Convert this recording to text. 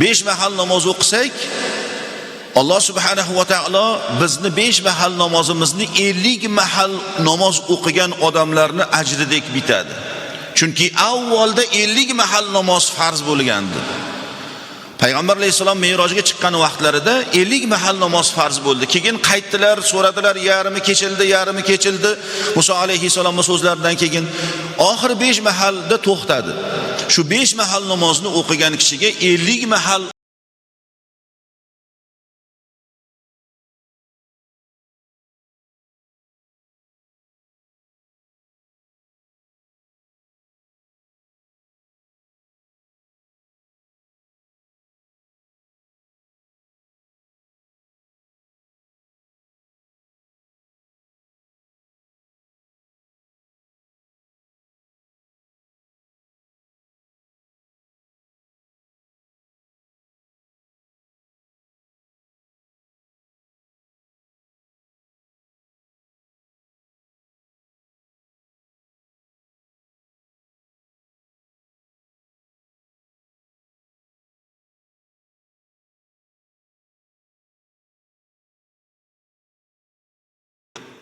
5 mahal namoz o'qisak, Alloh subhanahu va taolo bizni 5 mahal namozimizni 50 mahal namoz o'qigan odamlarni ajridek bitadi. Chunki avvalda 50 mahal namoz farz bo'lgandi. Payg'ambar alayhisalom Me'rojga chiqqan vaqtlarida 50 mahal namoz farz bo'ldi. Keyin qaytdilar, so'radilar, yarmi kechildi. Muso alayhisalomning so'zlaridan keyin oxiri 5 mahalda to'xtadi. Shu 5 mahal namozni o'qigan kishiga 50 mahal